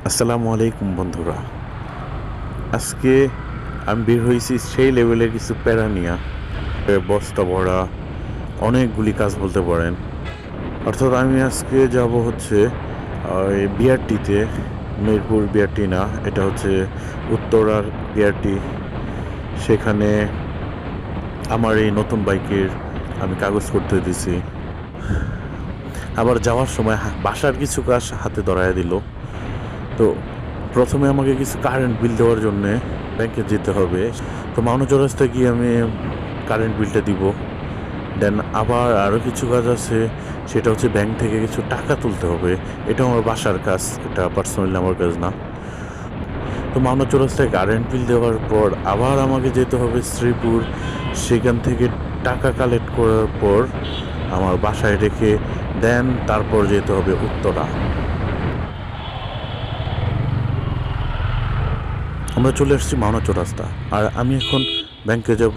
আসসালামু আলাইকুম বন্ধুরা। আজকে আমি বের হয়েছি সেই লেভেলের কিছু প্যারা নিয়া, বস্তা ভরা অনেকগুলি কাজ বলতে পারেন। অর্থাৎ আমি আজকে যাব হচ্ছে ওই বিআরটিতে, মিরপুর বিআরটি না, এটা হচ্ছে উত্তরার বিআরটি। সেখানে আমার এই নতুন বাইকের আমি কাগজ করতে দিছি। আবার যাওয়ার সময় বাসার কিছু কাজ হাতে ধরায় দিল। তো প্রথমে আমাকে কিছু কারেন্ট বিল দেওয়ার জন্যে ব্যাংকে যেতে হবে। তো মাউনা চৌরাস্তায় গিয়ে আমি কারেন্ট বিলটা দিব। দেন আবার আরও কিছু কাজ আছে, সেটা হচ্ছে ব্যাংক থেকে কিছু টাকা তুলতে হবে। এটা আমার বাসার কাজ, এটা পার্সোনালি আমার কাজ না। তো মাউনা চৌরাস্তায় কারেন্ট বিল দেওয়ার পর আবার আমাকে যেতে হবে শ্রীপুর। সেখান থেকে টাকা কালেক্ট করার পর আমার বাসায় রেখে দেন তারপর যেতে হবে উত্তরা। আমরা চলে আসছি মাওনা চৌরাস্তা, আর আমি এখন ব্যাংকে যাব,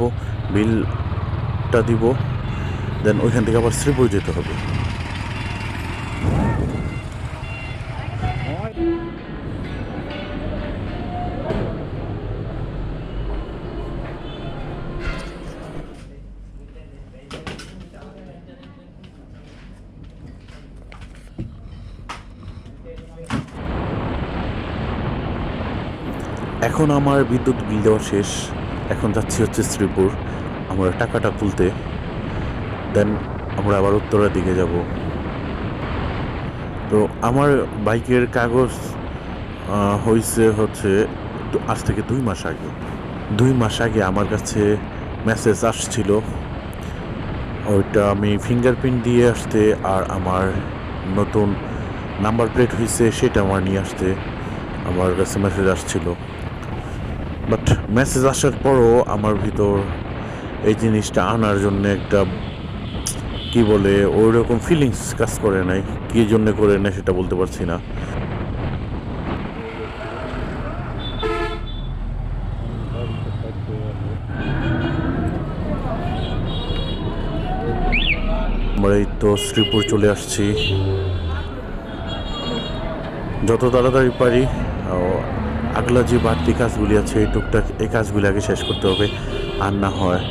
বিলটা দিব, দেন ওইখান থেকে আবার শ্রীপুর যেতে হবে। এখন আমার বিদ্যুৎ বিল দেওয়া শেষ। এখন যাচ্ছি হচ্ছে শ্রীপুর আমরা টাকাটা তুলতে, দেন আমরা আবার উত্তরার দিকে যাব। তো আমার বাইকের কাগজ হয়েছে হচ্ছে আজ থেকে 2 মাস আগে। 2 মাস আগে আমার কাছে মেসেজ আসছিল, ওইটা আমি ফিঙ্গারপ্রিন্ট দিয়ে আসতে আর আমার নতুন নাম্বার প্লেট হয়েছে সেটা আমার নিয়ে আসতে আমার কাছে মেসেজ আসছিল। বাট মেসেজ আসার পরও আমার ভিতর এই জিনিসটা আনার জন্য একটা কি বলে ওই রকম ফিলিংস কাজ করে নাই। কী জন্য করে নাই সেটা বলতে পারছি না। আমরা এই তো শ্রীপুর চলে আসছি। যত তাড়াতাড়ি পারি আগলা যে বাড়তি কাজগুলি আছে এই টুকটাক এই কাজগুলি আগে শেষ করতে হবে। আর না হয়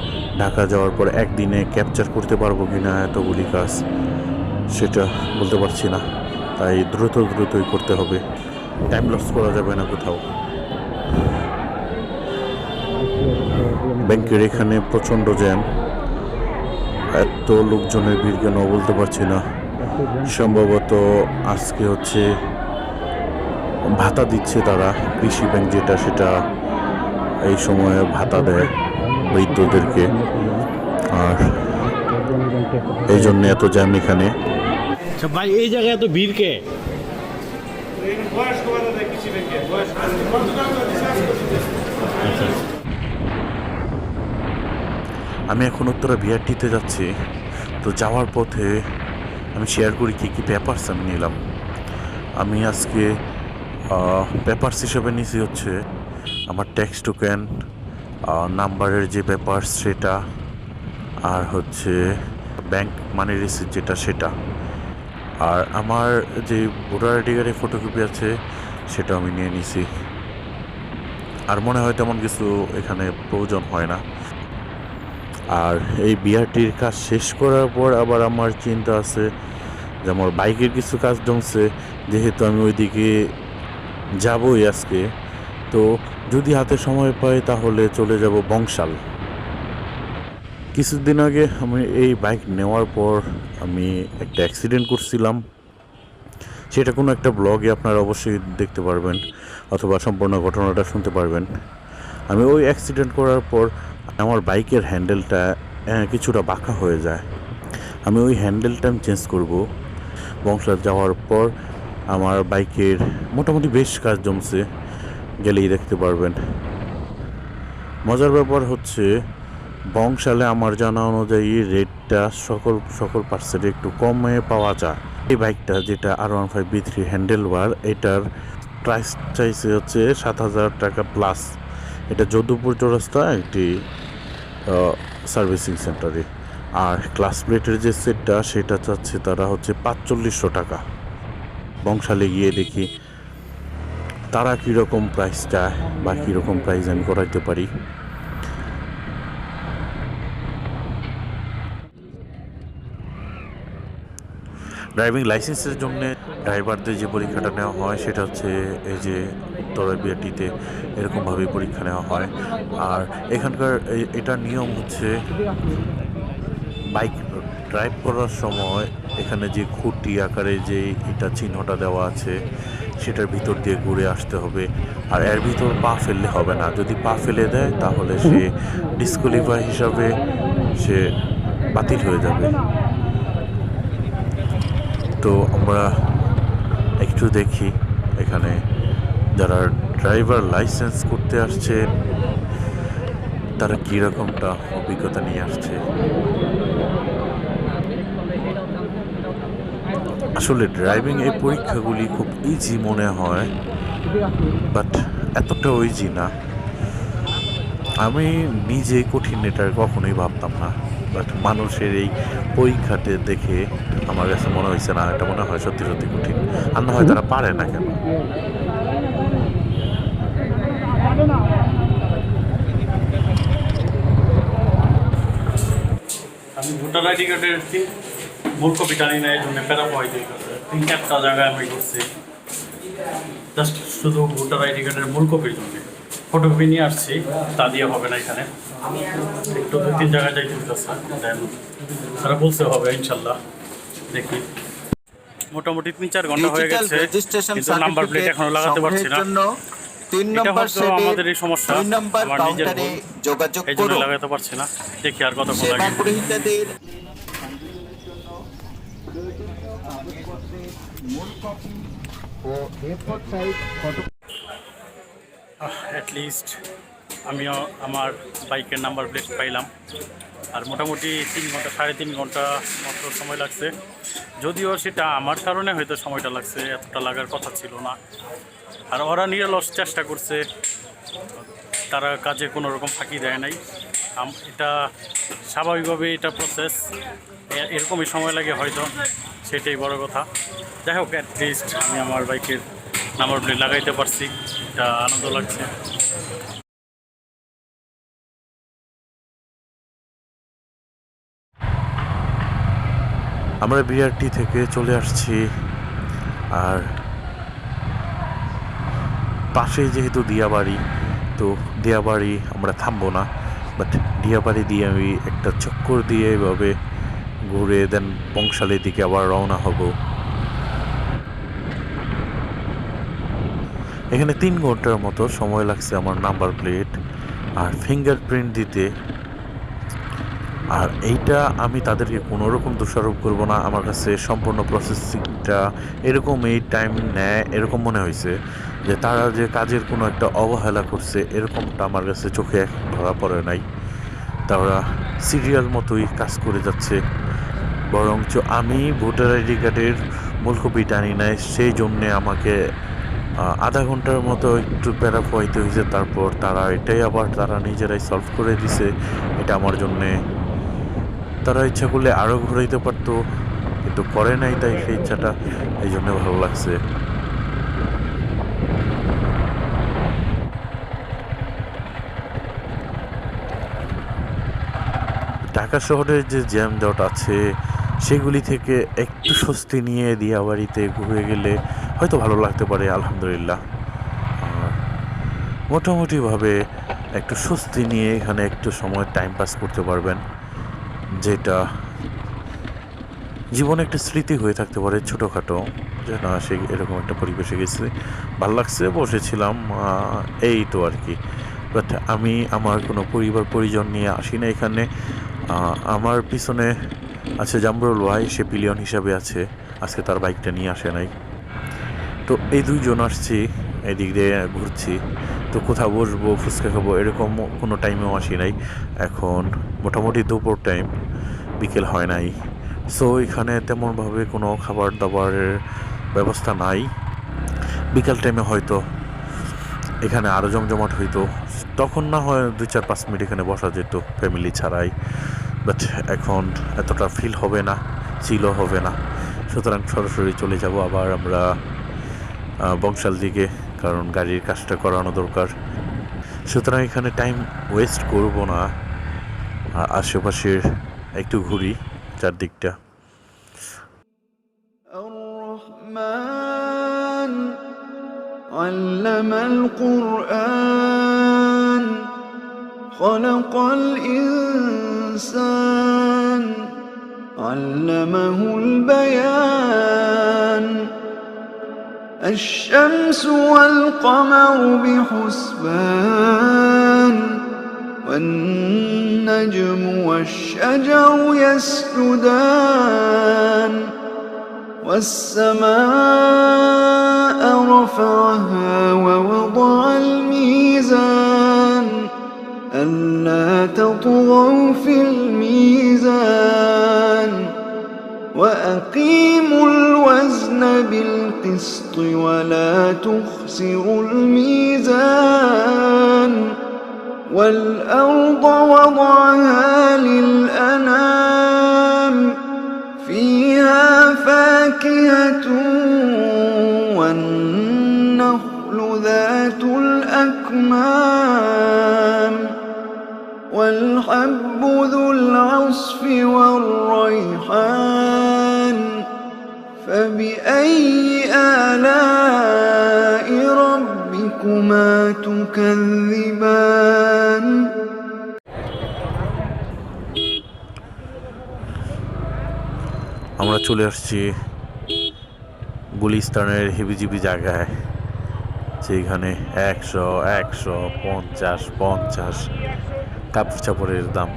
ঢাকা যাওয়ার পর একদিনে ক্যাপচার করতে পারবো কি না এতগুলি কাজ সেটা বলতে পারছি না। তাই দ্রুতই করতে হবে, টাইম লস করা যাবে না কোথাও। ব্যাংকের এখানে প্রচণ্ড জ্যাম, এত লোকজনের ভিড় কেন বলতে পারছি না। সম্ভবত আজকে হচ্ছে ভাতা দিচ্ছে তারা, কৃষি ব্যাংক যেটা সেটা এই সময়ে ভাতা দেয় বৃদ্ধদেরকে, আর এই জন্য এত জ্যাম এখানে। ভাই এই জায়গায় এত ভিড় কে? আমি এখন উত্তরা বিআরটিতে যাচ্ছি। তো যাওয়ার পথে আমি শেয়ার করি কী কী পেপারস আমি নিলাম। আমি আজকে পেপারস হিসেবে নিয়েছি হচ্ছে আমার ট্যাক্স টোকেন, নাম্বারের যে পেপারস সেটা, আর হচ্ছে ব্যাংক মানি রিসিপ্ট যেটা সেটা, আর আমার যে ভোটার আইডি কার্ডের ফটোকপি আছে সেটা আমি নিয়ে নিছি। আর মনে হয় তেমন কিছু এখানে প্রয়োজন হয় না। আর এই বিআরটির কাজ শেষ করার পর আবার আমার চিন্তা আছে যে আমার বাইকের কিছু কাজ জমছে, যেহেতু আমি ওইদিকে যাবই আজকে। তো যদি হাতে সময় পাই তাহলে চলে যাব বংশাল। কিছুদিন আগে আমি এই বাইক নেওয়ার পর আমি একটা অ্যাক্সিডেন্ট করছিলাম, সেটা কোনো একটা ব্লগে আপনারা অবশ্যই দেখতে পারবেন অথবা সম্পূর্ণ ঘটনাটা শুনতে পারবেন। আমি ওই অ্যাক্সিডেন্ট করার পর আমার বাইকের হ্যান্ডেলটা কিছুটা বাঁকা হয়ে যায়। আমি ওই হ্যান্ডেলটা আমি চেঞ্জ করব। বংশাল যাওয়ার পর আমার বাইকের মোটামুটি বেশ কাজ জমছে, গেলেই দেখতে পারবেন। মজার ব্যাপার হচ্ছে বংশালে আমার জানা অনুযায়ী রেটটা সকল পার্সেন্ট একটু কমে পাওয়া যায়। এই বাইকটা যেটা R15B3 হ্যান্ডেল বার, এটার প্রাইস চাইছে হচ্ছে 7,000 টাকা প্লাস। এটা যদুপুর চৌরাস্তা একটি সার্ভিসিং সেন্টারে। আর ক্লাস প্লেটের যে সেটটা সেটা চাচ্ছে তারা হচ্ছে 4500 টাকা। বংশালে গিয়ে দেখি তারা কীরকম প্রাইস চায় বা কীরকম প্রাইস আমি করাইতে পারি। ড্রাইভিং লাইসেন্সের জন্য ড্রাইভারদের যে পরীক্ষাটা নেওয়া হয় সেটা হচ্ছে এই যে উত্তরা বিআরটিতে এরকমভাবেই পরীক্ষা নেওয়া হয়। আর এখানকার এটার নিয়ম হচ্ছে বাইক ড্রাইভ করার সময় এখানে যে খুঁটি আকারে যে এটা চিহ্নটা দেওয়া আছে সেটার ভিতর দিয়ে ঘুরে আসতে হবে। আর এর ভিতর পা ফেললে হবে না, যদি পা ফেলে দেয় তাহলে সে ডিসকোয়ালিফাই হিসাবে সে বাতিল হয়ে যাবে। তো আমরা একটু দেখি এখানে যারা ড্রাইভার লাইসেন্স করতে আসছে তারা কীরকমটা অভিজ্ঞতা নিয়ে আসছে। আসলে ড্রাইভিং এই পরীক্ষাগুলি খুব ইজি মনে হয়, বাট এতটাও ইজি না। আমি নিজে কঠিন এটা কখনোই ভাবতাম না, বাট মানুষের এই পরীক্ষাতে দেখে আমার কাছে মনে হয়েছে না, এটা মনে হয় সত্যি সত্যি কঠিন। আর না হয় তারা পারে না কেন। আমি ভোটার আইডি কার্ডের মূল কপি জানি না, এই জন্য প্যারা পাই 3-4টা জায়গায় আমি ঘুরছি জাস্ট শুধু ভোটার আইডি কার্ডের মূল কপির জন্য। ফটোকপি নিয়ে আসছি, তা দিয়ে হবে না, এখানে একটু 2-3 জায়গায় যাইতে হইতেছে, দেন তারা বলছে হবে ইনশাল্লাহ। দেখি মোটামুটি 3-4 ঘন্টা হয়ে গেছে, কিন্তু নাম্বার প্লেট এখনো লাগাতে পারছি না। 3 এটা নম্বর হচ্ছে আমাদের এই সমস্যা, 2 নম্বর আমার নিজের কাউন্টারে ভুল, যোগাযোগ এই জন্য করুন। লাগাতে পারছি না। দেখি আর কতক্ষণ সেবা লাগে। গ্রহীতাদের অ্যাটলিস্ট আমিও আমার বাইকের নাম্বার প্লেট পাইলাম। আর মোটামুটি 3 ঘন্টা 3.5 ঘন্টা মতো সময় লাগছে, যদিও সেটা আমার কারণে হয়তো সময়টা লাগছে, এতটা লাগার কথা ছিল না। আর ওরা নিরলস চেষ্টা করছে, তারা কাজে কোনো রকম ফাঁকি দেয় নাই। এটা স্বাভাবিকভাবে এটা প্রসেস, এরকমই সময় লাগে হয়তো, সেটাই বড় কথা। যাই হোক, অ্যাটলিস্ট আমি আমার বাইকের নাম্বার প্লেট লাগাইতে পারছি, এটা আনন্দ লাগছে। আমরা বিআরটি থেকে চলে আসছি, আর পাশে যেহেতু দিয়াবাড়ি, তো দিয়াবাড়ি আমরা থামবো না, বাট দিয়াবাড়ি দিয়ে আমি একটা চক্কর দিয়ে এভাবে ঘুরে দেন বংশালের দিকে আবার রওনা হব। এখানে 3 ঘন্টার মতো সময় লাগছে আমার নাম্বার প্লেট আর ফিঙ্গারপ্রিন্ট দিতে। আর এইটা আমি তাদেরকে কোনো রকম দোষারোপ করবো না, আমার কাছে সম্পূর্ণ প্রসেসিংটা এরকম এই টাইম নেয় এরকম মনে হয়েছে যে তারা যে কাজের কোনো একটা অবহেলা করছে এরকমটা আমার কাছে চোখে ধরা পড়ে নাই। তারা সিরিয়াল মতোই কাজ করে যাচ্ছে, বরঞ্চ আমি ভোটার আইডি কার্ডের মূল কপিটা আনি নাই, সেই জন্যে আমাকে আধা ঘন্টার মতো একটু প্যারা পোয়াইতে হয়েছে। তারপর তারা এটাই আবার তারা নিজেরাই সলভ করে দিছে। এটা আমার জন্যে, তারা ইচ্ছা করলে আরও ঘুরাইতে পারতো, কিন্তু করে নাই, তাই সেই ইচ্ছাটা এই জন্য ভালো লাগছে। ঢাকা শহরের যে জ্যামজট আছে সেগুলি থেকে একটু স্বস্তি নিয়ে দিয়াবাড়িতে ঘুরে গেলে হয়তো ভালো লাগতে পারে, আলহামদুলিল্লাহ। আর মোটামুটিভাবে একটু স্বস্তি নিয়ে এখানে একটু সময় টাইম পাস করতে পারবেন, যেটা জীবনে একটা স্মৃতি হয়ে থাকতে পারে ছোটোখাটো, যে না সে এরকম একটা পরিবেশে গেছে, ভালো লাগছে, বসেছিলাম, এই তো আর কি। বাট আমি আমার কোনো পরিবার পরিজন নিয়ে আসি না এখানে। আমার পিছনে আছে জামরুল ভাই, সে পিলিয়ন হিসাবে আছে, আজকে তার বাইকটা নিয়ে আসে নাই। তো এই 2 জন আসছি, এদিক দিয়ে ঘুরছি, তো কোথাও বসবো ফুচকা খাবো এরকম কোনো টাইমেও আসি নাই। এখন মোটামুটি দুপুর টাইম, বিকেল হয় নাই, সো এখানে তেমনভাবে কোনো খাবার দাবারের ব্যবস্থা নাই। বিকাল টাইমে হয়তো এখানে আরও জমজমাট হইতো, তখন না হয় 2-4-5 মিনিট এখানে বসা যেত ফ্যামিলি ছাড়াই, বাট এখন এতটা ফিল হবে না, চিলও হবে না। সুতরাং সরাসরি চলে যাব আবার আমরা বংশাল দিকে। কারণ গাড়ির কাজটা করানো দরকার। সুতরাং এখানে টাইম ওয়েস্ট করব না, আশেপাশের একটু ঘুরি চারদিকটা। الرحمن علم القرآن خلق الإنسان علمه البيان الشمس والقمر بحسبان والنجم والشجر يسجدان والسماء رفعها ووضع الميزان ألا تطغوا في الميزان وأقيموا الوزن بالقسط ولا تخسروا الميزان والأرض وضعها للأنام فيها فاكهة والنخل ذات الأكمام والحب ذو العصف والريحان فبأي آلاء ربكما تكذبان আমরা চলে আসছি গুলিস্তানের হেবিজিবি জায়গায়, যেখানে 100, 150 কাপড় চাপড়ের দাম,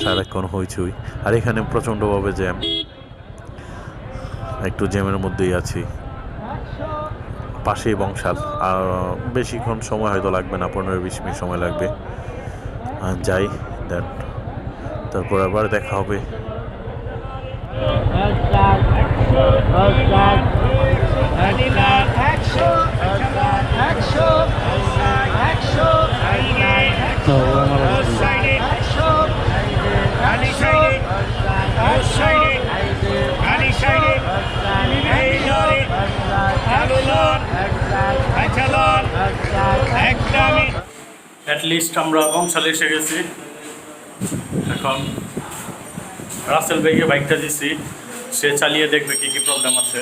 সারাক্ষণ হইচই। আর এখানে প্রচণ্ডভাবে জ্যাম, একটু জ্যামের মধ্যেই আছি। পাশেই বংশাল, আর বেশিক্ষণ সময় হয়তো লাগবে না, 15-20 মিনিট সময় লাগবে। যাই, দেন তারপর আবার দেখা হবে। অ্যাটলিস্ট আমরা বংশালে এসে গেছি। এখন রাসেল ভাইকে বাইকটা দিচ্ছি, সে চালিয়ে দেখবে কী কী প্রবলেম আছে।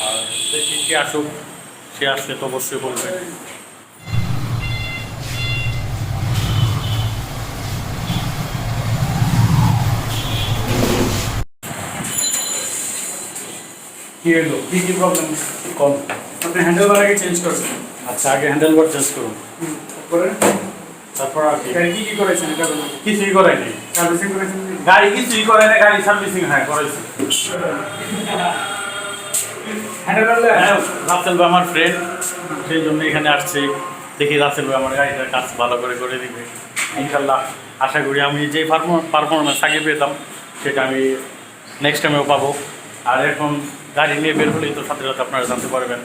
আর দেখি কে আসুক, সে আসলে তো অবশ্যই বলবে। কী হলো, কী কী প্রবলেম কম? আপনি হ্যান্ডেল বার আগে চেঞ্জ করছেন। আচ্ছা, আগে হ্যান্ডেল বার চেঞ্জ করুন, তারপর আর কি? গাড়ি কি করেছেন এটা বলুন। কিছুই করায়নি, সার্ভিসিং করেছেন? গাড়ি কিছুই করে না, গাড়ি সার্ভিসিং হ্যাঁ করেছি। হ্যান্ডেল বারলে রাসেল ভাই আমার ফ্রেন্ড, সেই জন্য এখানে আসছি। দেখি রাসেল ভাই আমার গাড়িটার কাজ ভালো করে দিবে ইনশাল্লাহ। আশা করি আমি যে পারফরমেন্স আগে পেতাম সেটা আমি নেক্সট টাইমেও পাবো। আর এখন গাড়ি নিয়ে বের হলেই তো সাথে সাথে আপনারা জানতে পারবেন।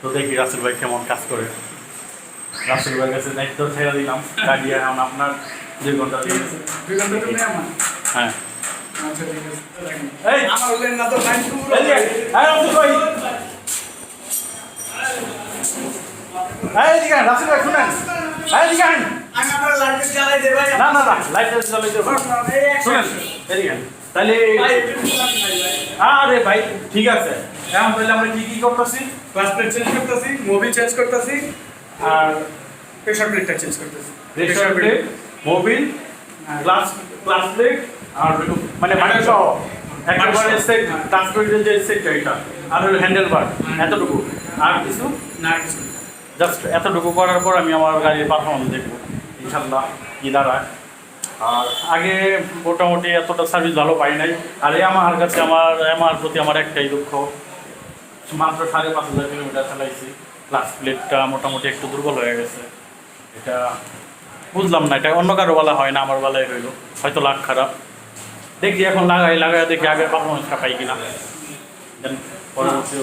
তো দেখি রাসেল ভাই কেমন কাজ করে। রাসেল ভাইয়ের কাছে দায়িত্ব ছেড়ে দিলাম, গাড়ি এখন আপনার 2 ঘন্টা দিয়ে গেছে। 2 ঘন্টা তো নেই আমার। হ্যাঁ, আচ্ছা ঠিক আছে। এই আমার হলেন না তো টাইম তো পুরো। এই যে, এই রাসেল ভাই, এই দিকে আন, রাসেল ভাই শুনেন, এই দিকে আন। আমি আপনার লাইট জ্বালাই দেব ভাই। না লাইটটা জ্বালাই দেবো, শুনেন এদিকে আন। তাহলে আরে ভাই ঠিক আছে, এখন তাহলে আমরা কি করতেছি? ক্লাস প্লেট চেঞ্জ করতেছি, মোবিল চেঞ্জ করতেছি আর প্রেসার প্লেটটা চেঞ্জ করতেছি। Pressure plate, mobil, clutch plate আর মানে বাকি সহ একেবারে সেট, ক্লাস প্লেটের যে সেটটা এটা, আর হলো হ্যান্ডেল বার, এতটুকু। আর কিছু না কিছু জাস্ট এতটুকু করার পর আমি আমার গাড়ির পারফরমেন্স দেখবো ইনশাল্লাহ কি দাঁড়ায়। আর আগে মোটামুটি এতটা সার্ভিস ভালো পাই নাই। আর আমার কাছে আমার প্রতি আমার একটাই দুঃখ, মাত্র 5,500 কিলোমিটার চালাইছি, ক্লাস প্লেটটা মোটামুটি একটু দুর্বল হয়ে গেছে। এটা বুঝলাম না, এটা অন্য কারো বেলা হয় না, আমার বেলায় হইলো, হয়তো লাখ খারাপ। দেখি এখন লাগাই দেখি আগের পারফরমেন্সটা পাই কিনা, দেন পরবর্তী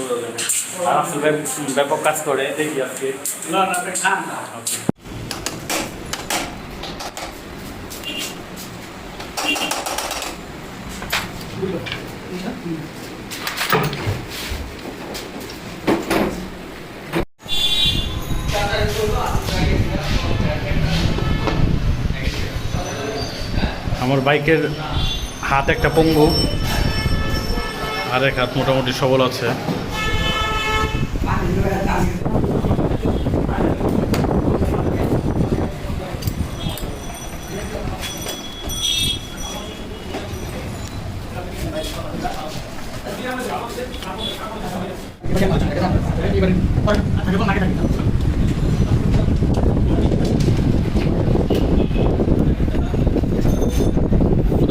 আর আসলে ব্যাপক কাজ করে দেখি আজকে। না খান আমার বাইকের হাত একটা পঙ্গু, আর এক হাত মোটামুটি সবল আছে।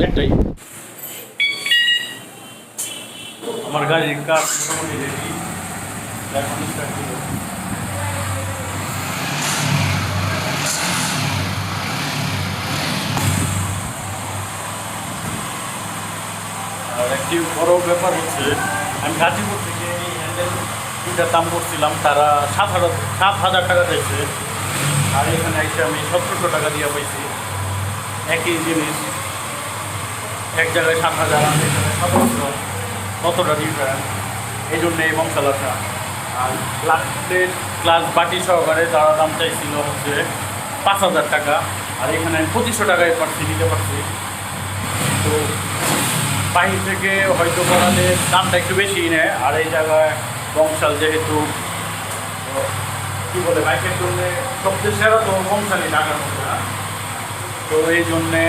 একটাই আমার গাড়ির কাজ মোটামুটি রেডি। এখন start দিব। আর একটি বড় ব্যাপার হচ্ছে, আমি গাজীপুর থেকে এই হ্যান্ডেল দুটার দাম করছিলাম, তারা 7,000 টাকা চাইছে, আর এখানে এসে আমি 1700 টাকা দিয়ে পাইছি। একই জিনিস, এক জায়গায় 7,000, আর এক জায়গায় 1700, কতটা ডিফারেন্ট। এই জন্য এই বংশালাটা। আর গ্লাস বাটি সহকারে তারা দাম চাইছিল হচ্ছে 5,000 টাকা, আর এখানে আমি 2500 টাকায় দিতে পারছি। তো বাহির থেকে হয়তো করালে দামটা একটু বেশিই নেয়, আর এই জায়গায় বংশাল যেহেতু কী বলে বাইকের জন্য সবচেয়ে সেরা তো বংশালই টাকার মধ্যে না, তো এই জন্যে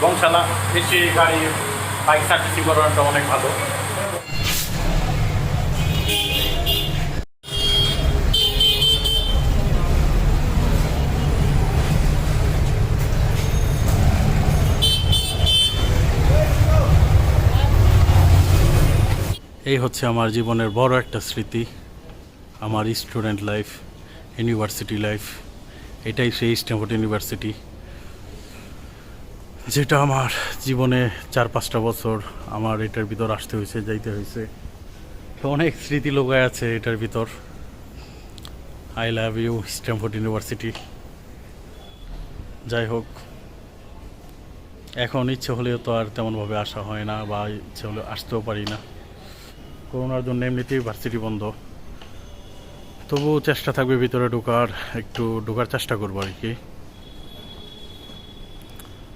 বংশালা বেশি গাড়ি বাইক সার্ভিসিং করানোটা অনেক ভালো। এই হচ্ছে আমার জীবনের বড় একটা স্মৃতি, আমার স্টুডেন্ট লাইফ, ইউনিভার্সিটি লাইফ। এটাই সেই স্ট্যানফোর্ড ইউনিভার্সিটি, যেটা আমার জীবনে 4-5টা বছর আমার এটার ভিতর আসতে হয়েছে, যাইতে হয়েছে। তো অনেক স্মৃতি লোকায় আছে এটার ভিতর। I love you Stanford University. যাই হোক, এখন ইচ্ছে হলেও তো আর তেমনভাবে আসা হয় না, বা ইচ্ছে হলে আসতেও পারি না। করোনার জন্য এমনিতেই ভার্সিটি বন্ধ, তবুও চেষ্টা থাকবে ভিতরে একটু ঢোকার চেষ্টা করবো আর কি।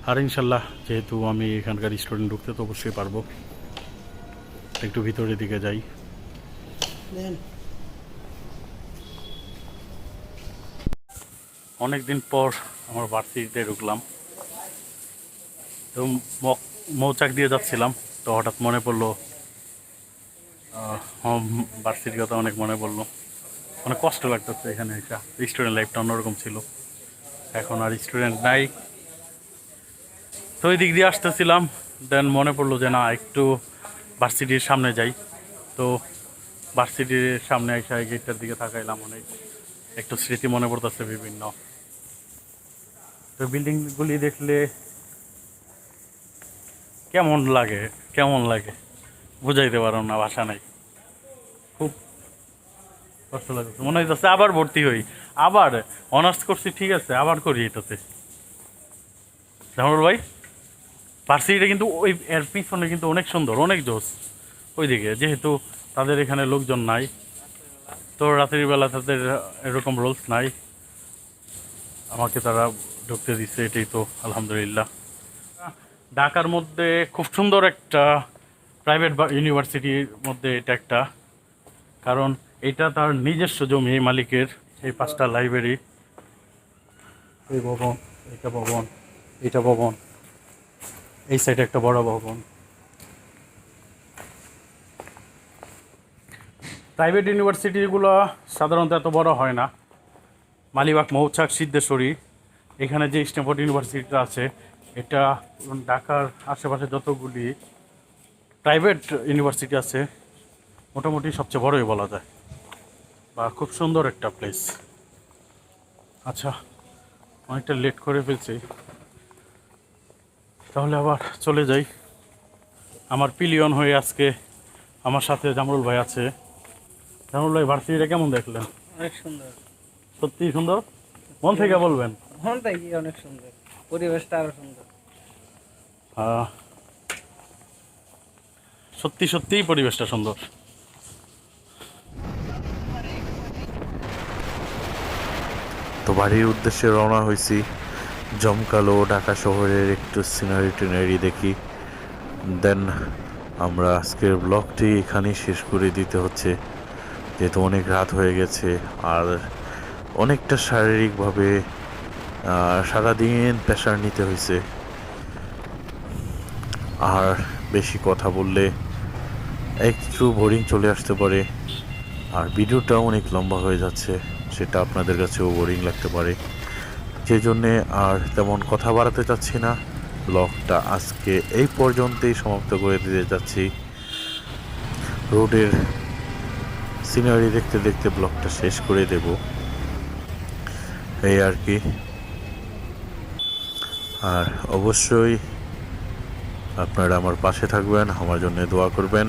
আর ইনশাল্লাহ যেহেতু আমি এখানকার স্টুডেন্ট, ঢুকতে তো অবশ্যই পারবো। একটু ভিতরের দিকে যাই। অনেকদিন পর আমার ভার্সিটিতে ঢুকলাম, তো মৌচাক দিয়ে যাচ্ছিলাম, তো হঠাৎ মনে পড়লো ভার্সিটির কথা, অনেক মনে পড়লো। অনেক কষ্ট লাগতেছে এখানে এসে। স্টুডেন্ট লাইফটা অন্যরকম ছিল, এখন আর স্টুডেন্ট নাই। তো ওই দিক দিয়ে আসতেছিলাম, দেন মনে পড়লো যে না, একটু ভার্সিটির সামনে যাই। তো ভার্সিটির সামনে এসে গেটটার দিকে তাকাইলাম, অনেক একটু স্মৃতি মনে পড়তেছে বিভিন্ন। তো বিল্ডিংগুলি দেখলে কেমন লাগে বুঝাইতে পারো না, ভাষা নাই। খুব কষ্ট লাগছে, মনে হইতেছে আবার ভর্তি হই, আবার অনার্স করছি, ঠিক আছে আবার করি এটাতে। জামাল ভাই, ভার্সিটিটা কিন্তু ওই এর পিছনে কিন্তু অনেক সুন্দর, অনেক জোস। ওইদিকে যেহেতু তাদের এখানে লোকজন নাই, তো রাতের বেলা তাদের এরকম রুলস নাই, আমাকে তারা ঢুকতে দিচ্ছে, এটাই তো আলহামদুলিল্লাহ। ঢাকার মধ্যে খুব সুন্দর একটা প্রাইভেট ইউনিভার্সিটির মধ্যে এটা একটা, কারণ এটা তার নিজস্ব জমি, এই মালিকের। এই 5টা লাইব্রেরি, এই ভবন, এটা ভবন, এটা ভবন, এই সাইডে একটা বড় ভবন। প্রাইভেট ইউনিভার্সিটিগুলো সাধারণত এত বড় হয় না। মালিবাগ, মৌচাক, সিদ্ধেশ্বরী, এখানে যে স্ট্যানফোর্ড ইউনিভার্সিটিটা আছে, এটা ঢাকার আশেপাশে যতগুলি প্রাইভেট ইউনিভার্সিটি আছে মোটামুটি সবচেয়ে বড়ই বলা যায়, বা খুব সুন্দর একটা প্লেস। আচ্ছা, অনেকটা লেট করে ফেলছি, তাহলে আবার চলে যাই। আমার পিলিয়ন হয়ে আজকে আমার সাথে জামরুল ভাই আছে। জামরুল ভাই, ভার্সিটিটা কেমন দেখলেন? অনেক সুন্দর, সত্যি সুন্দর, মন থেকে বলবেন? মন থেকে অনেক সুন্দর, পরিবেশটা আরো সুন্দর। সত্যি সত্যিই পরিবেশটা সুন্দর। তো বাড়ির উদ্দেশ্যে রওনা হয়েছি। জমকালো ঢাকা শহরের একটু সিনারি টিনারি দেখি, দেন আমরা আজকের ব্লগটি এখানেই শেষ করে দিতে হচ্ছে, যেহেতু অনেক রাত হয়ে গেছে আর অনেকটা শারীরিকভাবে সারাদিন প্রেশার নিতে হয়েছে। আর বেশি কথা বললে একটু বোরিং চলে আসতে পারে, আর ভিডিওটাও অনেক লম্বা হয়ে যাচ্ছে, সেটা আপনাদের কাছেও বোরিং লাগতে পারে। যে জন্যে আর তেমন কথা বাড়াতে চাচ্ছি না, ব্লগটা আজকে এই পর্যন্তই সমাপ্ত করে দিতে যাচ্ছি। রোডের সিনারি দেখতে দেখতে ব্লগটা শেষ করে দেব, এই আর কি। আর অবশ্যই আপনারা আমার পাশে থাকবেন, আমার জন্য দোয়া করবেন,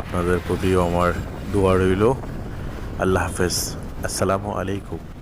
আপনাদের প্রতিও আমার দোয়া রইল। আল্লাহ হাফেজ, আসসালামু আলাইকুম।